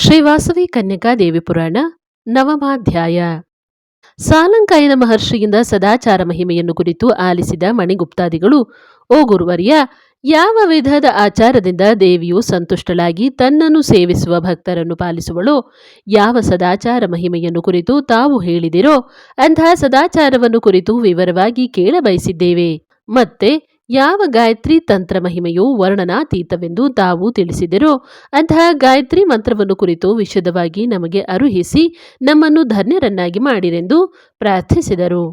ಶ್ರೀ ವಾಸವಿ ಕನ್ಯಕಾ ದೇವಿ ಪುರಾಣ ನವಮಾಧ್ಯಾಯ. ಸಾಲಂಕಾಯನ ಮಹರ್ಷಿಯಿಂದ ಸದಾಚಾರ ಮಹಿಮೆಯನ್ನು ಕುರಿತು ಆಲಿಸಿದ ಮಣಿಗುಪ್ತಾದಿಗಳು, ಓ ಗುರುವರ್ಯ, ಯಾವ ವಿಧದ ಆಚಾರದಿಂದ ದೇವಿಯು ಸಂತುಷ್ಟಳಾಗಿ ತನ್ನನ್ನು ಸೇವಿಸುವ ಭಕ್ತರನ್ನು ಪಾಲಿಸುವಳೋ, ಯಾವ ಸದಾಚಾರ ಮಹಿಮೆಯನ್ನು ಕುರಿತು ತಾವು ಹೇಳಿದಿರೋ ಅಂತಹ ಸದಾಚಾರವನ್ನು ಕುರಿತು ವಿವರವಾಗಿ ಕೇಳಬಯಸಿದ್ದೇವೆ. ಮತ್ತೆ ಯಾವ ಗಾಯತ್ರಿ ತಂತ್ರ ಮಹಿಮೆಯು ವರ್ಣನಾತೀತವೆಂದು ತಾವು ತಿಳಿಸಿದಿರೋ ಅಂತಹ ಗಾಯತ್ರಿ ಮಂತ್ರವನ್ನು ಕುರಿತು ವಿಶದವಾಗಿ ನಮಗೆ ಅರುಹಿಸಿ ನಮ್ಮನ್ನು ಧನ್ಯರನ್ನಾಗಿ ಮಾಡಿರೆಂದು ಪ್ರಾರ್ಥಿಸಿದರು.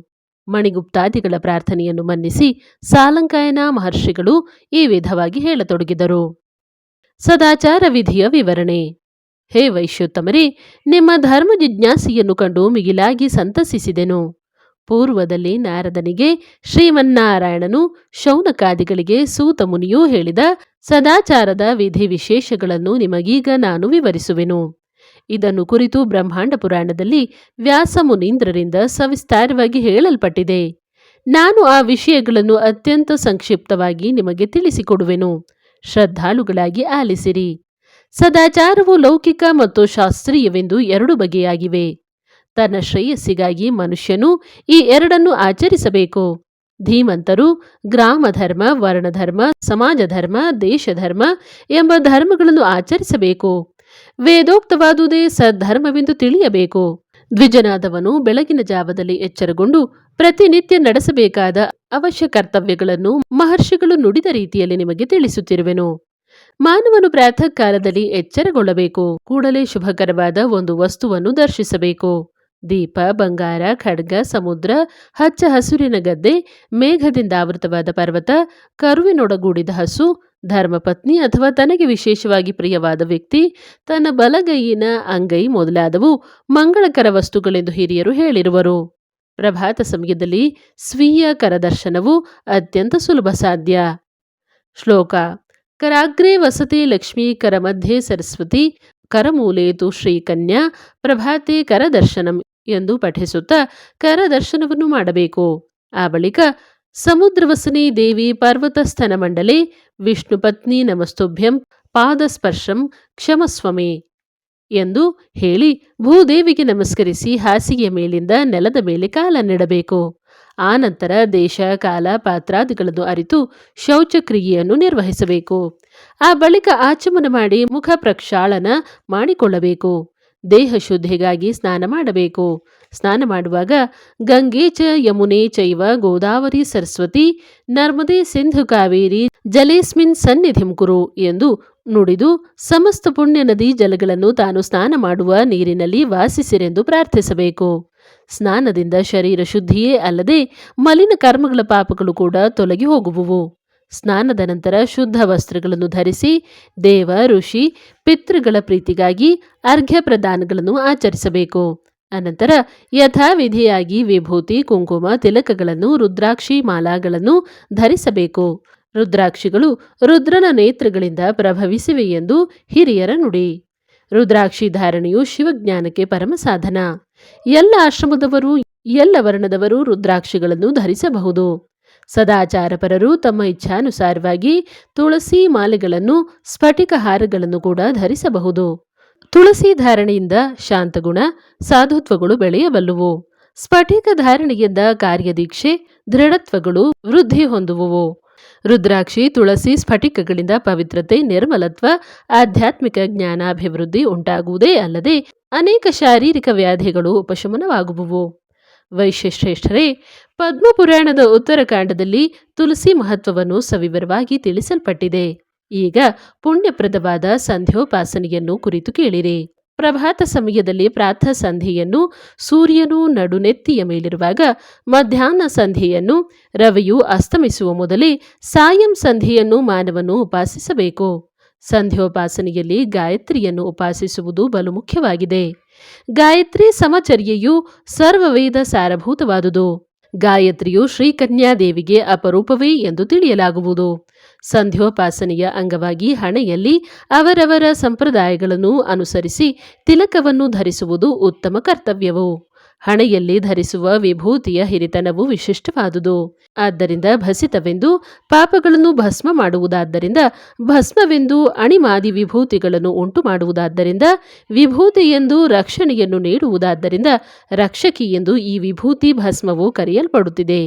ಮಣಿಗುಪ್ತಾದಿಗಳ ಪ್ರಾರ್ಥನೆಯನ್ನು ಮನ್ನಿಸಿ ಸಾಲಂಕಾಯನ ಮಹರ್ಷಿಗಳು ಈ ವಿಧವಾಗಿ ಹೇಳತೊಡಗಿದರು. ಸದಾಚಾರ ವಿಧಿಯ ವಿವರಣೆ. ಹೇ ವೈಶ್ಯೋತ್ತಮರೇ, ನಿಮ್ಮ ಧರ್ಮ ಜಿಜ್ಞಾಸೆಯನ್ನು ಕಂಡು ಮಿಗಿಲಾಗಿ ಸಂತಸಿಸಿದೆನು. ಪೂರ್ವದಲ್ಲಿ ನಾರದನಿಗೆ ಶ್ರೀಮನ್ನಾರಾಯಣನು, ಶೌನಕಾದಿಗಳಿಗೆ ಸೂತ ಮುನಿಯೂ ಹೇಳಿದ ಸದಾಚಾರದ ವಿಧಿ ವಿಶೇಷಗಳನ್ನು ನಿಮಗೀಗ ನಾನು ವಿವರಿಸುವೆನು. ಇದನ್ನು ಕುರಿತು ಬ್ರಹ್ಮಾಂಡ ಪುರಾಣದಲ್ಲಿ ವ್ಯಾಸ ಮುನೀಂದ್ರರಿಂದ ಸವಿಸ್ತಾರವಾಗಿ ಹೇಳಲ್ಪಟ್ಟಿದೆ. ನಾನು ಆ ವಿಷಯಗಳನ್ನು ಅತ್ಯಂತ ಸಂಕ್ಷಿಪ್ತವಾಗಿ ನಿಮಗೆ ತಿಳಿಸಿಕೊಡುವೆನು. ಶ್ರದ್ಧಾಳುಗಳಾಗಿ ಆಲಿಸಿರಿ. ಸದಾಚಾರವು ಲೌಕಿಕ ಮತ್ತು ಶಾಸ್ತ್ರೀಯವೆಂದು ಎರಡು ಬಗೆಯಾಗಿವೆ. ತನ್ನ ಶ್ರೇಯಸ್ಸಿಗಾಗಿ ಮನುಷ್ಯನು ಈ ಎರಡನ್ನು ಆಚರಿಸಬೇಕು. ಧೀಮಂತರು ಗ್ರಾಮಧರ್ಮ, ವರ್ಣಧರ್ಮ, ಸಮಾಜಧರ್ಮ, ದೇಶಧರ್ಮ ಎಂಬ ಧರ್ಮಗಳನ್ನು ಆಚರಿಸಬೇಕು. ವೇದೋಕ್ತವಾದುದೇ ಸದ್ಧರ್ಮವೆಂದು ತಿಳಿಯಬೇಕು. ದ್ವಿಜನಾದವನು ಬೆಳಗಿನ ಜಾವದಲ್ಲಿ ಎಚ್ಚರಗೊಂಡು ಪ್ರತಿನಿತ್ಯ ನಡೆಸಬೇಕಾದ ಅವಶ್ಯ ಕರ್ತವ್ಯಗಳನ್ನು ಮಹರ್ಷಿಗಳು ನುಡಿದ ರೀತಿಯಲ್ಲಿ ನಿಮಗೆ ತಿಳಿಸುತ್ತಿರುವೆನು. ಮಾನವನು ಪ್ರಾತಃ ಕಾಲದಲ್ಲಿ ಎಚ್ಚರಗೊಳ್ಳಬೇಕು. ಕೂಡಲೇ ಶುಭಕರವಾದ ಒಂದು ವಸ್ತುವನ್ನು ದರ್ಶಿಸಬೇಕು. ದೀಪ, ಬಂಗಾರ, ಖಡ್ಗ, ಸಮುದ್ರ, ಹಚ್ಚ ಹಸುರಿನ ಗದ್ದೆ, ಮೇಘದಿಂದ ಆವೃತವಾದ ಪರ್ವತ, ಕರುವಿನೊಡಗೂಡಿದ ಹಸು, ಧರ್ಮಪತ್ನಿ ಅಥವಾ ತನಗೆ ವಿಶೇಷವಾಗಿ ಪ್ರಿಯವಾದ ವ್ಯಕ್ತಿ, ತನ್ನ ಬಲಗೈಯಿನ ಅಂಗೈ ಮೊದಲಾದವು ಮಂಗಳಕರ ವಸ್ತುಗಳೆಂದು ಹಿರಿಯರು ಹೇಳಿರುವರು. ಪ್ರಭಾತ ಸಮಯದಲ್ಲಿ ಸ್ವೀಯ ಕರದರ್ಶನವು ಅತ್ಯಂತ ಸುಲಭ ಸಾಧ್ಯ. ಶ್ಲೋಕ. ಕರಾಗ್ರೇ ವಸತೆ ಲಕ್ಷ್ಮೀ, ಕರಮಧ್ಯೆ ಸರಸ್ವತಿ, ಕರಮೂಲೆ ತು ಶ್ರೀಕನ್ಯಾ, ಪ್ರಭಾತೆ ಕರದರ್ಶನಂ ಎಂದು ಪಠಿಸುತ್ತಾ ಕರದರ್ಶನವನ್ನು ಮಾಡಬೇಕು. ಆ ಬಳಿಕ ಸಮುದ್ರವಸನೆ ದೇವಿ ಪರ್ವತಸ್ಥನ ಮಂಡಲೆ, ವಿಷ್ಣು ಪತ್ನಿ ನಮಸ್ತುಭ್ಯಂ, ಪಾದಸ್ಪರ್ಶಂ ಕ್ಷಮಸ್ವಮೇ ಎಂದು ಹೇಳಿ ಭೂದೇವಿಗೆ ನಮಸ್ಕರಿಸಿ ಹಾಸಿಗೆಯ ಮೇಲಿಂದ ನೆಲದ ಮೇಲೆ ಕಾಲನ್ನಿಡಬೇಕು. ಆ ನಂತರ ದೇಶ, ಕಾಲ, ಪಾತ್ರಾದಿಗಳನ್ನು ಅರಿತು ಶೌಚಕ್ರಿಯೆಯನ್ನು ನಿರ್ವಹಿಸಬೇಕು. ಆ ಬಳಿಕ ಆಚಮನ ಮಾಡಿ ಮುಖ ಪ್ರಕ್ಷಾಳನ ಮಾಡಿಕೊಳ್ಳಬೇಕು. ದೇಹ ಶುದ್ಧಿಗಾಗಿ ಸ್ನಾನ ಮಾಡಬೇಕು. ಸ್ನಾನ ಮಾಡುವಾಗ ಗಂಗೆ ಚ ಯಮುನೆ ಚೈವ ಗೋದಾವರಿ ಸರಸ್ವತಿ ನರ್ಮದೆ ಸಿಂಧು ಕಾವೇರಿ ಜಲೇಸ್ಮಿನ್ ಸನ್ನಿಧಿಂ ಕುರು ಎಂದು ನುಡಿದು ಸಮಸ್ತ ಪುಣ್ಯ ನದಿ ಜಲಗಳನ್ನು ತಾನು ಸ್ನಾನ ಮಾಡುವ ನೀರಿನಲ್ಲಿ ವಾಸಿಸಿರೆಂದು ಪ್ರಾರ್ಥಿಸಬೇಕು. ಸ್ನಾನದಿಂದ ಶರೀರ ಶುದ್ಧಿಯೇ ಅಲ್ಲದೆ ಮಲಿನ ಕರ್ಮಗಳ ಪಾಪಗಳು ಕೂಡ ತೊಲಗಿ ಹೋಗುವುವು. ಸ್ನಾನದ ನಂತರ ಶುದ್ಧ ವಸ್ತ್ರಗಳನ್ನು ಧರಿಸಿ ದೇವ, ಋಷಿ, ಪಿತೃಗಳ ಪ್ರೀತಿಗಾಗಿ ಅರ್ಘ್ಯ ಪ್ರದಾನಗಳನ್ನು ಆಚರಿಸಬೇಕು. ಅನಂತರ ಯಥಾವಿಧಿಯಾಗಿ ವಿಭೂತಿ, ಕುಂಕುಮ, ತಿಲಕಗಳನ್ನು, ರುದ್ರಾಕ್ಷಿ ಮಾಲಾಗಳನ್ನು ಧರಿಸಬೇಕು. ರುದ್ರಾಕ್ಷಿಗಳು ರುದ್ರನ ನೇತ್ರಗಳಿಂದ ಪ್ರಭವಿಸಿವೆ ಎಂದು ಹಿರಿಯರ ನುಡಿ. ರುದ್ರಾಕ್ಷಿ ಧಾರಣೆಯು ಶಿವಜ್ಞಾನಕ್ಕೆ ಪರಮ ಸಾಧನ. ಎಲ್ಲ ಆಶ್ರಮದವರು, ಎಲ್ಲ ವರ್ಣದವರು ರುದ್ರಾಕ್ಷಿಗಳನ್ನು ಧರಿಸಬಹುದು. ಸದಾಚಾರಪರರು ತಮ್ಮ ಇಚ್ಛಾನುಸಾರವಾಗಿ ತುಳಸಿ ಮಾಲೆಗಳನ್ನು, ಸ್ಫಟಿಕ ಹಾರಗಳನ್ನು ಕೂಡ ಧರಿಸಬಹುದು. ತುಳಸಿ ಧಾರಣೆಯಿಂದ ಶಾಂತಗುಣ, ಸಾಧುತ್ವಗಳು ಬೆಳೆಯಬಲ್ಲುವು. ಸ್ಫಟಿಕ ಧಾರಣೆಯಿಂದ ಕಾರ್ಯದೀಕ್ಷೆ, ದೃಢತ್ವಗಳು ವೃದ್ಧಿ ಹೊಂದುವುವು. ರುದ್ರಾಕ್ಷಿ, ತುಳಸಿ, ಸ್ಫಟಿಕಗಳಿಂದ ಪವಿತ್ರತೆ, ನಿರ್ಮಲತ್ವ, ಆಧ್ಯಾತ್ಮಿಕ ಜ್ಞಾನಾಭಿವೃದ್ಧಿ ಉಂಟಾಗುವುದೇ ಅಲ್ಲದೆ ಅನೇಕ ಶಾರೀರಿಕ ವ್ಯಾಧಿಗಳು ಉಪಶಮನವಾಗುವುವು. ವೈಶ್ಯಶ್ರೇಷ್ಠರೇ, ಪದ್ಮಪುರಾಣದ ಉತ್ತರಕಾಂಡದಲ್ಲಿ ತುಳಸಿ ಮಹತ್ವವನ್ನು ಸವಿವರವಾಗಿ ತಿಳಿಸಲ್ಪಟ್ಟಿದೆ. ಈಗ ಪುಣ್ಯಪ್ರದವಾದ ಸಂಧ್ಯೋಪಾಸನೆಯನ್ನು ಕುರಿತು ಕೇಳಿರಿ. ಪ್ರಭಾತ ಸಮಯದಲ್ಲಿ ಪ್ರಾತಃ ಸಂಧ್ಯೆಯನ್ನು ಸೂರ್ಯನು ನಡುನೆತ್ತಿಯ ಮೇಲಿರುವಾಗ, ಮಧ್ಯಾಹ್ನ ಸಂಧ್ಯೆಯನ್ನು ರವಿಯು ಅಸ್ತಮಿಸುವ ಮೊದಲೇ, ಸಾಯಂ ಸಂಧ್ಯೆಯನ್ನು ಮಾನವನು ಉಪಾಸಿಸಬೇಕು. ಸಂಧ್ಯೋಪಾಸನೆಯಲ್ಲಿ ಗಾಯತ್ರಿಯನ್ನು ಉಪಾಸಿಸುವುದು ಬಲು ಮುಖ್ಯವಾಗಿದೆ. ಗಾಯತ್ರಿ ಸಮಚರ್ಯೆಯು ಸರ್ವವೇದ ಸಾರಭೂತವಾದುದು. ಗಾಯತ್ರಿಯು ಶ್ರೀಕನ್ಯಾದೇವಿಗೆ ಅಪರೂಪವೇ ಎಂದು ತಿಳಿಯಲಾಗುವುದು. ಸಂಧ್ಯೋಪಾಸನೆಯ ಅಂಗವಾಗಿ ಹಣೆಯಲ್ಲಿ ಅವರವರ ಸಂಪ್ರದಾಯಗಳನ್ನು ಅನುಸರಿಸಿ ತಿಲಕವನ್ನು ಧರಿಸುವುದು ಉತ್ತಮ ಕರ್ತವ್ಯವು. ಹಣೆಯಲ್ಲಿ ಧರಿಸುವ ವಿಭೂತಿಯ ಹಿರಿತನವು ವಿಶಿಷ್ಟವಾದುದು. ಆದ್ದರಿಂದ ಭಸಿತವೆಂದು ಪಾಪಗಳನ್ನು ಭಸ್ಮ ಮಾಡುವುದಾದ್ದರಿಂದ ಭಸ್ಮವೆಂದು ಅಣಿಮಾದಿ ವಿಭೂತಿಗಳನ್ನು ಉಂಟು ಮಾಡುವುದಾದ್ದರಿಂದ ವಿಭೂತಿ ಎಂದು ರಕ್ಷಣೆಯನ್ನು ನೀಡುವುದಾದ್ದರಿಂದ ರಕ್ಷಕಿ ಎಂದು ಈ ವಿಭೂತಿ ಭಸ್ಮವು ಕರೆಯಲ್ಪಡುತ್ತಿದೆ.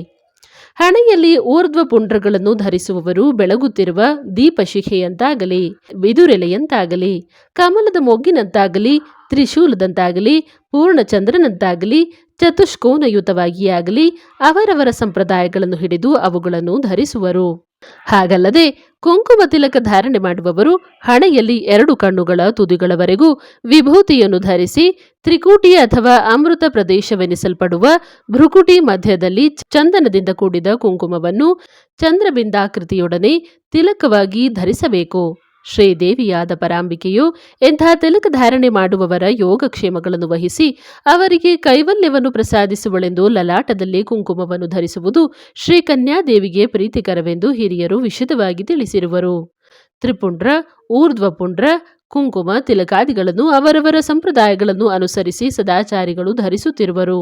ಹಣೆಯಲ್ಲಿ ಊರ್ಧ್ವ ಪುಂಡ್ರಗಳನ್ನು ಧರಿಸುವವರು ಬೆಳಗುತ್ತಿರುವ ದೀಪಶಿಖೆಯಂತಾಗಲಿ, ಬಿದುರೆಲೆಯಂತಾಗಲಿ, ಕಮಲದ ಮೊಗ್ಗಿನಂತಾಗಲಿ, ತ್ರಿಶೂಲದಂತಾಗಲಿ, ಪೂರ್ಣಚಂದ್ರನಂತಾಗಲಿ, ಚತುಷ್ಕೋನಯುತವಾಗಿಯಾಗಲಿ ಅವರವರ ಸಂಪ್ರದಾಯಗಳನ್ನು ಹಿಡಿದು ಅವುಗಳನ್ನು ಧರಿಸುವರು. ಹಾಗಲ್ಲದೆ ಕುಂಕುಮ ತಿಲಕ ಧಾರಣೆ ಮಾಡುವವರು ಹಣೆಯಲ್ಲಿ 2 ಕಣ್ಣುಗಳ ತುದಿಗಳವರೆಗೂ ವಿಭೂತಿಯನ್ನು ಧರಿಸಿ ತ್ರಿಕೂಟಿ ಅಥವಾ ಅಮೃತ ಪ್ರದೇಶವೆನಿಸಲ್ಪಡುವ ಭ್ರುಕುಟಿ ಮಧ್ಯದಲ್ಲಿ ಚಂದನದಿಂದ ಕೂಡಿದ ಕುಂಕುಮವನ್ನು ಚಂದ್ರಬಿಂದಾಕೃತಿಯೊಡನೆ ತಿಲಕವಾಗಿ ಧರಿಸಬೇಕು. ಶ್ರೀದೇವಿಯಾದ ಪರಾಂಬಿಕೆಯು ಎಂಥ ತಿಲಕ ಧಾರಣೆ ಮಾಡುವವರ ಯೋಗಕ್ಷೇಮಗಳನ್ನು ವಹಿಸಿ ಅವರಿಗೆ ಕೈವಲ್ಯವನ್ನು ಪ್ರಸಾದಿಸುವಳೆಂದು ಲಲಾಟದಲ್ಲಿ ಕುಂಕುಮವನ್ನು ಧರಿಸುವುದು ಶ್ರೀಕನ್ಯಾದೇವಿಗೆ ಪ್ರೀತಿಕರವೆಂದು ಹಿರಿಯರು ವಿಶದವಾಗಿ ತಿಳಿಸಿರುವರು. ತ್ರಿಪುಂಡ್ರ, ಊರ್ಧ್ವಪುಂಡ್ರ, ಕುಂಕುಮ ತಿಲಕಾದಿಗಳನ್ನು ಅವರವರ ಸಂಪ್ರದಾಯಗಳನ್ನು ಅನುಸರಿಸಿ ಸದಾಚಾರಿಗಳು ಧರಿಸುತ್ತಿರುವರು.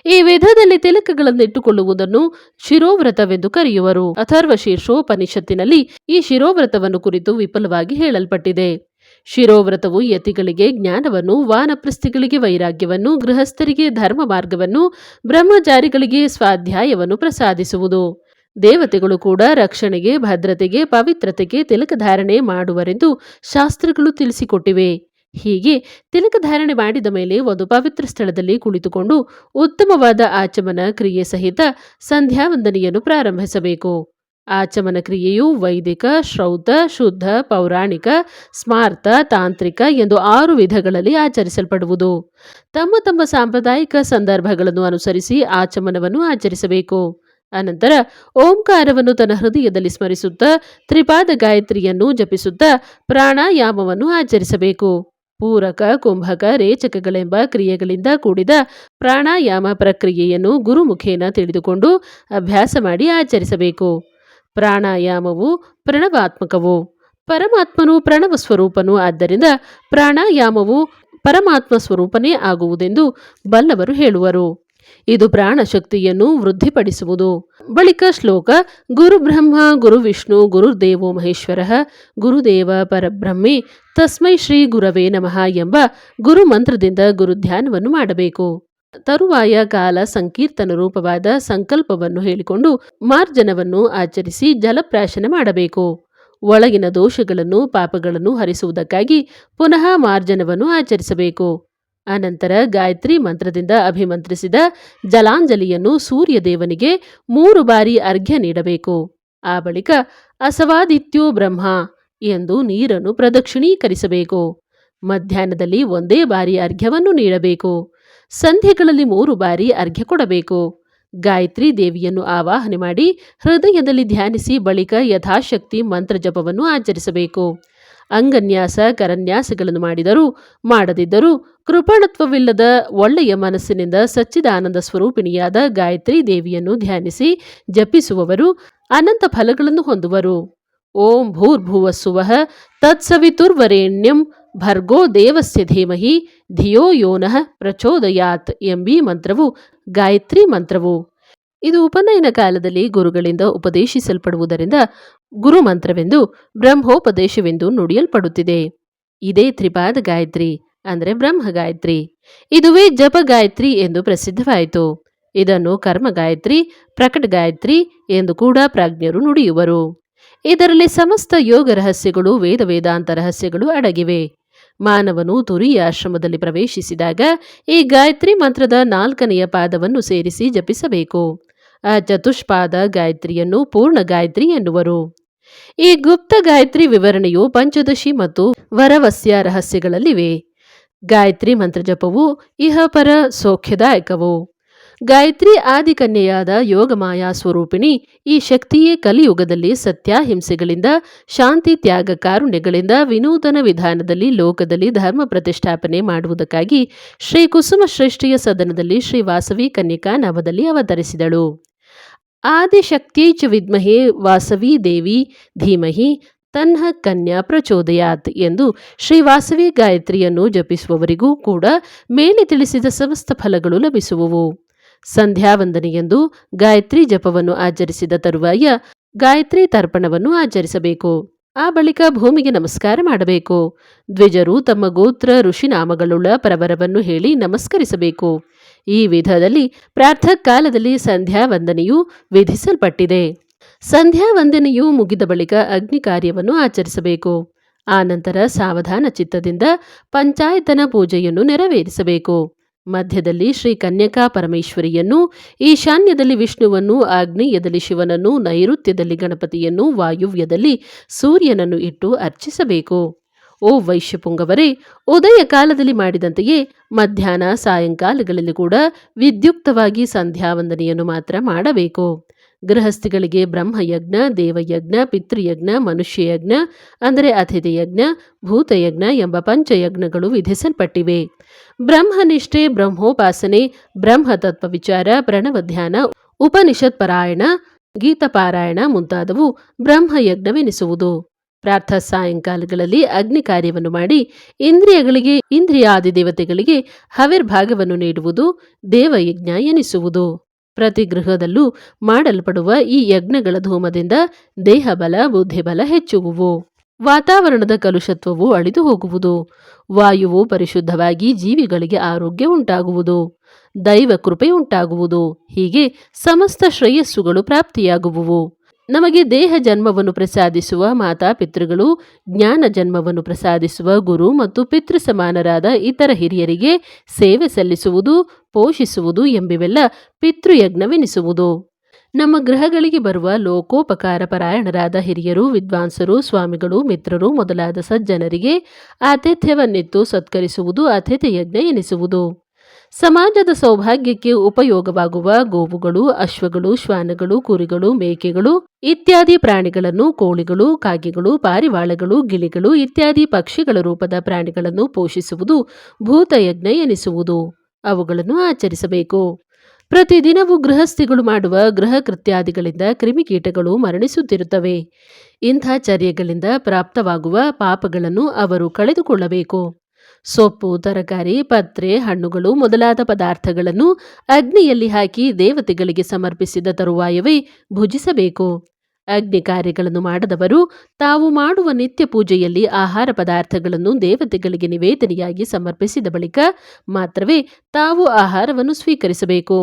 ಈ ವಿಧದಲ್ಲಿ ತಿಲಕಗಳನ್ನಿಟ್ಟುಕೊಳ್ಳುವುದನ್ನು ಶಿರೋವ್ರತವೆಂದು ಕರೆಯುವರು. ಅಥರ್ವ ಶೀರ್ಷೋಪನಿಷತ್ತಿನಲ್ಲಿ ಈ ಶಿರೋವ್ರತವನ್ನು ಕುರಿತು ವಿಪುಲವಾಗಿ ಹೇಳಲ್ಪಟ್ಟಿದೆ. ಶಿರೋವ್ರತವು ಯತಿಗಳಿಗೆ ಜ್ಞಾನವನ್ನು, ವಾನಪ್ರಸ್ಥಿಗಳಿಗೆ ವೈರಾಗ್ಯವನ್ನು, ಗೃಹಸ್ಥರಿಗೆ ಧರ್ಮ ಮಾರ್ಗವನ್ನು, ಬ್ರಹ್ಮಚಾರಿಗಳಿಗೆ ಸ್ವಾಧ್ಯಾಯವನ್ನು ಪ್ರಸಾದಿಸುವುದು. ದೇವತೆಗಳು ಕೂಡ ರಕ್ಷಣೆಗೆ, ಭದ್ರತೆಗೆ, ಪವಿತ್ರತೆಗೆ ತಿಲಕಧಾರಣೆ ಮಾಡುವರೆಂದು ಶಾಸ್ತ್ರಗಳು ತಿಳಿಸಿಕೊಟ್ಟಿವೆ. ಹೀಗೆ ತಿಲಕಧಾರಣೆ ಮಾಡಿದ ಮೇಲೆ ಒಂದು ಪವಿತ್ರ ಸ್ಥಳದಲ್ಲಿ ಕುಳಿತುಕೊಂಡು ಉತ್ತಮವಾದ ಆಚಮನ ಕ್ರಿಯೆ ಸಹಿತ ಸಂಧ್ಯಾವಂದನೆಯನ್ನು ಪ್ರಾರಂಭಿಸಬೇಕು. ಆಚಮನ ಕ್ರಿಯೆಯು ವೈದಿಕ, ಶ್ರೌತ, ಶುದ್ಧ, ಪೌರಾಣಿಕ, ಸ್ಮಾರ್ತ, ತಾಂತ್ರಿಕ ಎಂದು 6 ವಿಧಗಳಲ್ಲಿ ಆಚರಿಸಲ್ಪಡುವುದು. ತಮ್ಮ ತಮ್ಮ ಸಾಂಪ್ರದಾಯಿಕ ಸಂದರ್ಭಗಳನ್ನು ಅನುಸರಿಸಿ ಆಚಮನವನ್ನು ಆಚರಿಸಬೇಕು. ಅನಂತರ ಓಂಕಾರವನ್ನು ತನ್ನ ಹೃದಯದಲ್ಲಿ ಸ್ಮರಿಸುತ್ತಾ ತ್ರಿಪಾದ ಗಾಯತ್ರಿಯನ್ನು ಜಪಿಸುತ್ತಾ ಪ್ರಾಣಾಯಾಮವನ್ನು ಆಚರಿಸಬೇಕು. ಪೂರಕ, ಕುಂಭಕ, ರೇಚಕಗಳೆಂಬ ಕ್ರಿಯೆಗಳಿಂದ ಕೂಡಿದ ಪ್ರಾಣಾಯಾಮ ಪ್ರಕ್ರಿಯೆಯನ್ನು ಗುರುಮುಖೇನ ತಿಳಿದುಕೊಂಡು ಅಭ್ಯಾಸ ಮಾಡಿ ಆಚರಿಸಬೇಕು. ಪ್ರಾಣಾಯಾಮವು ಪ್ರಣವಾತ್ಮಕವು. ಪರಮಾತ್ಮನು ಪ್ರಣವ ಸ್ವರೂಪನು. ಆದ್ದರಿಂದ ಪ್ರಾಣಾಯಾಮವು ಪರಮಾತ್ಮ ಸ್ವರೂಪನೇ ಆಗುವುದೆಂದು ಬಲ್ಲವರು ಹೇಳುವರು. ಇದು ಪ್ರಾಣಶಕ್ತಿಯನ್ನು ವೃದ್ಧಿಪಡಿಸುವುದು. ಬಳಿಕ ಶ್ಲೋಕ: ಗುರು ಬ್ರಹ್ಮ ಗುರು ವಿಷ್ಣು ಗುರುರ್ದೇವೋ ಮಹೇಶ್ವರ ಗುರುದೇವ ಪರಬ್ರಹ್ಮೆ ತಸ್ಮೈ ಶ್ರೀ ಗುರವೇ ನಮಃ ಎಂಬ ಗುರು ಮಂತ್ರದಿಂದ ಗುರುಧ್ಯಾನವನ್ನು ಮಾಡಬೇಕು. ತರುವಾಯ ಕಾಲ ಸಂಕೀರ್ತನ ರೂಪವಾದ ಸಂಕಲ್ಪವನ್ನು ಹೇಳಿಕೊಂಡು ಮಾರ್ಜನವನ್ನು ಆಚರಿಸಿ ಜಲಪ್ರಾಶನ ಮಾಡಬೇಕು. ಒಳಗಿನ ದೋಷಗಳನ್ನು, ಪಾಪಗಳನ್ನು ಹರಿಸುವುದಕ್ಕಾಗಿ ಪುನಃ ಮಾರ್ಜನವನ್ನು ಆಚರಿಸಬೇಕು. ಅನಂತರ ಗಾಯತ್ರಿ ಮಂತ್ರದಿಂದ ಅಭಿಮಂತ್ರಿಸಿದ ಜಲಾಂಜಲಿಯನ್ನು ಸೂರ್ಯದೇವನಿಗೆ 3 ಬಾರಿ ಅರ್ಘ್ಯ ನೀಡಬೇಕು. ಆ ಬಳಿಕ ಅಸವಾದಿತ್ಯೋ ಬ್ರಹ್ಮ ಎಂದು ನೀರನ್ನು ಪ್ರದಕ್ಷಿಣೀಕರಿಸಬೇಕು. ಮಧ್ಯಾಹ್ನದಲ್ಲಿ 1 ಬಾರಿ ಅರ್ಘ್ಯವನ್ನು ನೀಡಬೇಕು. ಸಂಧ್ಯೆಗಳಲ್ಲಿ 3 ಬಾರಿ ಅರ್ಘ್ಯ ಕೊಡಬೇಕು. ಗಾಯತ್ರಿ ದೇವಿಯನ್ನು ಆವಾಹನೆ ಮಾಡಿ ಹೃದಯದಲ್ಲಿ ಧ್ಯಾನಿಸಿ ಬಳಿಕ ಯಥಾಶಕ್ತಿ ಮಂತ್ರ ಜಪವನ್ನು ಆಚರಿಸಬೇಕು. ಅಂಗನ್ಯಾಸ, ಕರನ್ಯಾಸಗಳನ್ನು ಮಾಡಿದರೂ ಮಾಡದಿದ್ದರೂ ಕೃಪಣತ್ವವಿಲ್ಲದ ಒಳ್ಳೆಯ ಮನಸ್ಸಿನಿಂದ ಸಚ್ಚಿದಾನಂದ ಸ್ವರೂಪಿಣಿಯಾದ ಗಾಯತ್ರಿ ದೇವಿಯನ್ನು ಧ್ಯಾನಿಸಿ ಜಪಿಸುವವರು ಅನಂತ ಫಲಗಳನ್ನು ಹೊಂದುವರು. ಓಂ ಭೂರ್ಭುವಸ್ಸುವಃ ತತ್ಸವಿತುರ್ವರೇಣ್ಯಂ ಭರ್ಗೋ ದೇವಸ್ಯ ಧೀಮಹಿ ಧಿಯೋ ಯೋನಃ ಪ್ರಚೋದಯಾತ್ ಎಂಬೀ ಮಂತ್ರವು ಗಾಯತ್ರಿ ಮಂತ್ರವು. ಇದು ಉಪನಯನ ಕಾಲದಲ್ಲಿ ಗುರುಗಳಿಂದ ಉಪದೇಶಿಸಲ್ಪಡುವುದರಿಂದ ಗುರು ಮಂತ್ರವೆಂದು, ಬ್ರಹ್ಮೋಪದೇಶವೆಂದು ನುಡಿಯಲ್ಪಡುತ್ತಿದೆ. ಇದೇ ತ್ರಿಪಾದ ಗಾಯತ್ರಿ ಅಂದರೆ ಬ್ರಹ್ಮ ಗಾಯತ್ರಿ. ಇದುವೇ ಜಪ ಗಾಯತ್ರಿ ಎಂದು ಪ್ರಸಿದ್ಧವಾಯಿತು. ಇದನ್ನು ಕರ್ಮ ಗಾಯತ್ರಿ, ಪ್ರಕಟ ಗಾಯತ್ರಿ ಎಂದು ಕೂಡ ಪ್ರಾಜ್ಞರು ನುಡಿಯುವರು. ಇದರಲ್ಲಿ ಸಮಸ್ತ ಯೋಗ ರಹಸ್ಯಗಳು, ವೇದಾಂತ ರಹಸ್ಯಗಳು ಅಡಗಿವೆ. ಮಾನವನು ತುರಿಯ ಆಶ್ರಮದಲ್ಲಿ ಪ್ರವೇಶಿಸಿದಾಗ ಈ ಗಾಯತ್ರಿ ಮಂತ್ರದ 4ನೆಯ ಪಾದವನ್ನು ಸೇರಿಸಿ ಜಪಿಸಬೇಕು. ಆ ಚತುಷ್ಪಾದ ಗಾಯತ್ರಿಯನ್ನು ಪೂರ್ಣ ಗಾಯತ್ರಿ ಎನ್ನುವರು. ಈ ಗುಪ್ತ ಗಾಯತ್ರಿ ವಿವರಣೆಯು ಪಂಚದಶಿ ಮತ್ತು ವರವಸ್ಯ ರಹಸ್ಯಗಳಲ್ಲಿವೆ. ಗಾಯತ್ರಿ ಮಂತ್ರ ಜಪವು ಇಹಪರ ಸೌಖ್ಯದಾಯಕವು. ಗಾಯತ್ರಿ ಆದಿಕನ್ಯೆಯಾದ ಯೋಗಮಾಯಾ ಸ್ವರೂಪಿಣಿ ಈ ಶಕ್ತಿಯೇ ಕಲಿಯುಗದಲ್ಲಿ ಸತ್ಯಾಹಿಂಸೆಗಳಿಂದ, ಶಾಂತಿ, ತ್ಯಾಗ, ಕಾರುಣ್ಯಗಳಿಂದ ವಿನೂತನ ವಿಧಾನದಲ್ಲಿ ಲೋಕದಲ್ಲಿ ಧರ್ಮ ಪ್ರತಿಷ್ಠಾಪನೆ ಮಾಡುವುದಕ್ಕಾಗಿ ಶ್ರೀ ಕುಸುಮ ಶ್ರೇಷ್ಠಿಯ ಸದನದಲ್ಲಿ ಶ್ರೀ ವಾಸವಿ ಕನ್ಯಕಾ ನಾಮದಲ್ಲಿ ಅವತರಿಸಿದಳು. ಆದಿಶಕ್ತಿಯೈ ಚ ವಿದ್ಮಹೇ ವಾಸವಿ ದೇವಿ ಧೀಮಹಿ ತನ್ನ ಕನ್ಯಾ ಪ್ರಚೋದಯಾತ್ ಎಂದು ಶ್ರೀ ವಾಸವಿ ಗಾಯತ್ರಿಯನ್ನು ಜಪಿಸುವವರಿಗೂ ಕೂಡ ಮೇಲೆ ತಿಳಿಸಿದ ಸಮಸ್ತ ಫಲಗಳು ಲಭಿಸುವವು. ಸಂಧ್ಯಾ ವಂದನೆಯೆಂದು ಗಾಯತ್ರಿ ಜಪವನ್ನು ಆಚರಿಸಿದ ತರುವಾಯ ಗಾಯತ್ರಿ ತರ್ಪಣವನ್ನು ಆಚರಿಸಬೇಕು. ಆ ಬಳಿಕ ಭೂಮಿಗೆ ನಮಸ್ಕಾರ ಮಾಡಬೇಕು. ದ್ವಿಜರು ತಮ್ಮ ಗೋತ್ರ ಋಷಿನಾಮಗಳುಳ್ಳ ಪ್ರವರವನ್ನು ಹೇಳಿ ನಮಸ್ಕರಿಸಬೇಕು. ಈ ವಿಧದಲ್ಲಿ ಪ್ರಾತಃ ಕಾಲದಲ್ಲಿ ಸಂಧ್ಯಾ ವಂದನೆಯು ವಿಧಿಸಲ್ಪಟ್ಟಿದೆ. ಸಂಧ್ಯಾ ವಂದನೆಯು ಮುಗಿದ ಬಳಿಕ ಅಗ್ನಿ ಕಾರ್ಯವನ್ನು ಆಚರಿಸಬೇಕು. ಆನಂತರ ಸಾವಧಾನ ಚಿತ್ತದಿಂದ ಪಂಚಾಯತನ ಪೂಜೆಯನ್ನು ನೆರವೇರಿಸಬೇಕು. ಮಧ್ಯದಲ್ಲಿ ಶ್ರೀ ಕನ್ಯಕಾ ಪರಮೇಶ್ವರಿಯನ್ನು, ಈಶಾನ್ಯದಲ್ಲಿ ವಿಷ್ಣುವನ್ನು, ಆಗ್ನೇಯದಲ್ಲಿ ಶಿವನನ್ನು, ನೈಋತ್ಯದಲ್ಲಿ ಗಣಪತಿಯನ್ನು, ವಾಯುವ್ಯದಲ್ಲಿ ಸೂರ್ಯನನ್ನು ಇಟ್ಟು ಅರ್ಚಿಸಬೇಕು. ಓ ವೈಶ್ಯಪುಂಗವರೇ, ಉದಯ ಕಾಲದಲ್ಲಿ ಮಾಡಿದಂತೆಯೇ ಮಧ್ಯಾಹ್ನ ಸಾಯಂಕಾಲಗಳಲ್ಲಿ ಕೂಡ ವಿದ್ಯುಕ್ತವಾಗಿ ಸಂಧ್ಯಾವಂದನೆಯನ್ನು ಮಾತ್ರ ಮಾಡಬೇಕು. ಗೃಹಸ್ಥಿಗಳಿಗೆ ಬ್ರಹ್ಮಯಜ್ಞ, ದೇವಯಜ್ಞ, ಪಿತೃಯಜ್ಞ, ಮನುಷ್ಯಯಜ್ಞ ಅಂದರೆ ಅತಿಥಿ ಯಜ್ಞ, ಭೂತಯಜ್ಞ ಎಂಬ ಪಂಚಯಜ್ಞಗಳು ವಿಧಿಸಲ್ಪಟ್ಟಿವೆ. ಬ್ರಹ್ಮನಿಷ್ಠೆ, ಬ್ರಹ್ಮೋಪಾಸನೆ, ಬ್ರಹ್ಮತತ್ವ ವಿಚಾರ, ಪ್ರಣವಧ್ಯಾನ, ಉಪನಿಷತ್ ಪಾರಾಯಣ, ಗೀತಪಾರಾಯಣ ಮುಂತಾದವು ಬ್ರಹ್ಮಯಜ್ಞವೆನಿಸುವುದು. ಪ್ರಾತಃ ಸಾಯಂಕಾಲಗಳಲ್ಲಿ ಅಗ್ನಿ ಕಾರ್ಯವನ್ನು ಮಾಡಿ ಇಂದ್ರಿಯಗಳಿಗೆ, ಇಂದ್ರಿಯಾದಿ ದೇವತೆಗಳಿಗೆ ಹವಿರ್ಭಾಗವನ್ನು ನೀಡುವುದು ದೇವಯಜ್ಞ ಎನಿಸುವುದು. ಪ್ರತಿ ಗೃಹದಲ್ಲೂ ಮಾಡಲ್ಪಡುವ ಈ ಯಜ್ಞಗಳ ಧೂಮದಿಂದ ದೇಹಬಲ, ಬುದ್ಧಿಬಲ ಹೆಚ್ಚುವುವು. ವಾತಾವರಣದ ಕಲುಷತ್ವವು ಅಳಿದು ಹೋಗುವುದು. ವಾಯುವು ಪರಿಶುದ್ಧವಾಗಿ ಜೀವಿಗಳಿಗೆ ಆರೋಗ್ಯ ಉಂಟಾಗುವುದು. ದೈವ ಕೃಪೆ ಉಂಟಾಗುವುದು. ಹೀಗೆ ಸಮಸ್ತ ಶ್ರೇಯಸ್ಸುಗಳು ಪ್ರಾಪ್ತಿಯಾಗುವುವು. ನಮಗೆ ದೇಹ ಜನ್ಮವನ್ನು ಪ್ರಸಾದಿಸುವ ಮಾತಾಪಿತೃಗಳು, ಜ್ಞಾನ ಜನ್ಮವನ್ನು ಪ್ರಸಾದಿಸುವ ಗುರು ಮತ್ತು ಪಿತೃ ಸಮಾನರಾದ ಇತರ ಹಿರಿಯರಿಗೆ ಸೇವೆ ಸಲ್ಲಿಸುವುದು, ಪೋಷಿಸುವುದು ಎಂಬಿವೆಲ್ಲ ಪಿತೃಯಜ್ಞವೆನಿಸುವುದು. ನಮ್ಮ ಗೃಹಗಳಿಗೆ ಬರುವ ಲೋಕೋಪಕಾರ ಪರಾಯಣರಾದ ಹಿರಿಯರು, ವಿದ್ವಾಂಸರು, ಸ್ವಾಮಿಗಳು, ಮಿತ್ರರು ಮೊದಲಾದ ಸಜ್ಜನರಿಗೆ ಆತಿಥ್ಯವನ್ನಿತ್ತು ಸತ್ಕರಿಸುವುದು ಅತಿಥಿ ಯಜ್ಞ ಎನಿಸುವುದು. ಸಮಾಜದ ಸೌಭಾಗ್ಯಕ್ಕೆ ಉಪಯೋಗವಾಗುವ ಗೋವುಗಳು, ಅಶ್ವಗಳು, ಶ್ವಾನಗಳು, ಕುರಿಗಳು, ಮೇಕೆಗಳು ಇತ್ಯಾದಿ ಪ್ರಾಣಿಗಳನ್ನು, ಕೋಳಿಗಳು, ಕಾಗೆಗಳು, ಪಾರಿವಾಳಗಳು, ಗಿಳಿಗಳು ಇತ್ಯಾದಿ ಪಕ್ಷಿಗಳ ರೂಪದ ಪ್ರಾಣಿಗಳನ್ನು ಪೋಷಿಸುವುದು ಭೂತಯಜ್ಞ ಎನಿಸುವುದು. ಅವುಗಳನ್ನು ಆಚರಿಸಬೇಕು. ಪ್ರತಿದಿನವೂ ಗೃಹಸ್ಥಿಗಳು ಮಾಡುವ ಗೃಹ ಕೃತ್ಯಾದಿಗಳಿಂದ ಕ್ರಿಮಿಕೀಟಗಳು ಮರಣಿಸುತ್ತಿರುತ್ತವೆ. ಇಂಥ ಚರ್ಯಗಳಿಂದ ಪ್ರಾಪ್ತವಾಗುವ ಪಾಪಗಳನ್ನು ಅವರು ಕಳೆದುಕೊಳ್ಳಬೇಕು. ಸೊಪ್ಪು, ತರಕಾರಿ, ಪತ್ರೆ, ಹಣ್ಣುಗಳು ಮೊದಲಾದ ಪದಾರ್ಥಗಳನ್ನು ಅಗ್ನಿಯಲ್ಲಿ ಹಾಕಿ ದೇವತೆಗಳಿಗೆ ಸಮರ್ಪಿಸಿದ ತರುವಾಯವೇ ಭುಜಿಸಬೇಕು. ಅಗ್ನಿ ಕಾರ್ಯಗಳನ್ನು ಮಾಡದವರು ತಾವು ಮಾಡುವ ನಿತ್ಯ ಪೂಜೆಯಲ್ಲಿ ಆಹಾರ ಪದಾರ್ಥಗಳನ್ನು ದೇವತೆಗಳಿಗೆ ನಿವೇದನೆಯಾಗಿ ಸಮರ್ಪಿಸಿದ ಬಳಿಕ ಮಾತ್ರವೇ ತಾವು ಆಹಾರವನ್ನು ಸ್ವೀಕರಿಸಬೇಕು.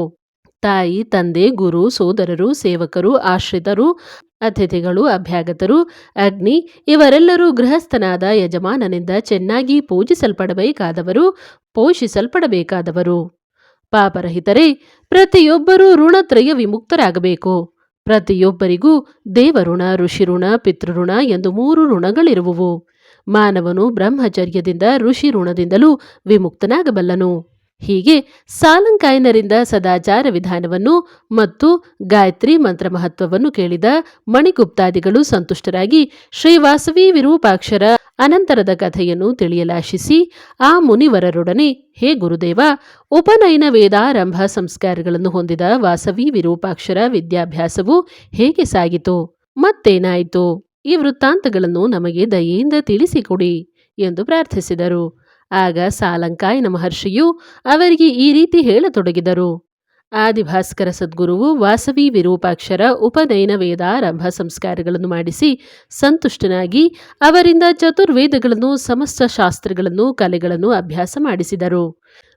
ತಾಯಿ, ತಂದೆ, ಗುರು, ಸೋದರರು, ಸೇವಕರು, ಆಶ್ರಿತರು, ಅತಿಥಿಗಳು, ಅಭ್ಯಾಗತರು, ಅಗ್ನಿ ಇವರೆಲ್ಲರೂ ಗೃಹಸ್ಥನಾದ ಯಜಮಾನನಿಂದ ಚೆನ್ನಾಗಿ ಪೂಜಿಸಲ್ಪಡಬೇಕಾದವರು, ಪೋಷಿಸಲ್ಪಡಬೇಕಾದವರು. ಪಾಪರಹಿತರೇ, ಪ್ರತಿಯೊಬ್ಬರೂ ಋಣತ್ರಯ ವಿಮುಕ್ತರಾಗಬೇಕು. ಪ್ರತಿಯೊಬ್ಬರಿಗೂ ದೇವಋಣ, ಋಷಿಋಣ, ಪಿತೃಋಣ ಎಂದು 3 ಋಣಗಳಿರುವುವು. ಮಾನವನು ಬ್ರಹ್ಮಚರ್ಯದಿಂದ ಋಷಿ ಋಣದಿಂದಲೂ ವಿಮುಕ್ತನಾಗಬಲ್ಲನು. ಹೀಗೆ ಸಾಲಂಕಾಯನರಿಂದ ಸದಾಚಾರ ವಿಧಾನವನ್ನು ಮತ್ತು ಗಾಯತ್ರಿ ಮಂತ್ರ ಮಹತ್ವವನ್ನು ಕೇಳಿದ ಮಣಿಗುಪ್ತಾದಿಗಳು ಸಂತುಷ್ಟರಾಗಿ ಶ್ರೀ ವಾಸವಿ ವಿರೂಪಾಕ್ಷರ ಅನಂತರದ ಕಥೆಯನ್ನು ತಿಳಿಯಲಾಶಿಸಿ ಆ ಮುನಿವರರೊಡನೆ, ಹೇ ಗುರುದೇವ, ಉಪನಯನ ವೇದಾರಂಭ ಸಂಸ್ಕಾರಗಳನ್ನು ಹೊಂದಿದ ವಾಸವಿ ವಿರೂಪಾಕ್ಷರ ವಿದ್ಯಾಭ್ಯಾಸವು ಹೇಗೆ ಸಾಗಿತು, ಮತ್ತೇನಾಯಿತು, ಈ ವೃತ್ತಾಂತಗಳನ್ನು ನಮಗೆ ದಯೆಯಿಂದ ತಿಳಿಸಿಕೊಡಿ ಎಂದು ಪ್ರಾರ್ಥಿಸಿದರು. ಆಗ ಸಾಲಂಕಾಯನ ಮಹರ್ಷಿಯು ಅವರಿಗೆ ಈ ರೀತಿ ಹೇಳತೊಡಗಿದರು. ಆದಿಭಾಸ್ಕರ ಸದ್ಗುರುವು ವಾಸವಿ ವಿರೂಪಾಕ್ಷರ ಉಪನಯನ ವೇದಾರಂಭ ಸಂಸ್ಕಾರಗಳನ್ನು ಮಾಡಿಸಿ ಸಂತುಷ್ಟನಾಗಿ ಅವರಿಂದ ಚತುರ್ವೇದಗಳನ್ನು, ಸಮಸ್ತ ಶಾಸ್ತ್ರಗಳನ್ನು, ಕಲೆಗಳನ್ನು ಅಭ್ಯಾಸ ಮಾಡಿಸಿದರು.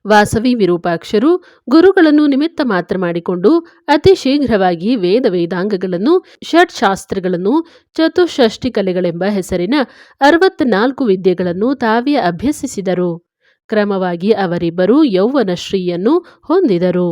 ವಾಸವಿ ವಿರೂಪಾಕ್ಷರು ಗುರುಗಳನ್ನು ನಿಮಿತ್ತ ಮಾತ್ರ ಮಾಡಿಕೊಂಡು ಅತಿ ಶೀಘ್ರವಾಗಿ ವೇದಾಂಗಗಳನ್ನು, ಷಟ್ಶಾಸ್ತ್ರಗಳನ್ನು, ಚತುಷ್ಷಷ್ಟಿ ಕಲೆಗಳೆಂಬ ಹೆಸರಿನ 64 ವಿದ್ಯೆಗಳನ್ನು ತಾವೇ ಅಭ್ಯಸಿಸಿದರು. ಕ್ರಮವಾಗಿ ಅವರಿಬ್ಬರು ಯೌವನಶ್ರೀಯನ್ನು ಹೊಂದಿದರು.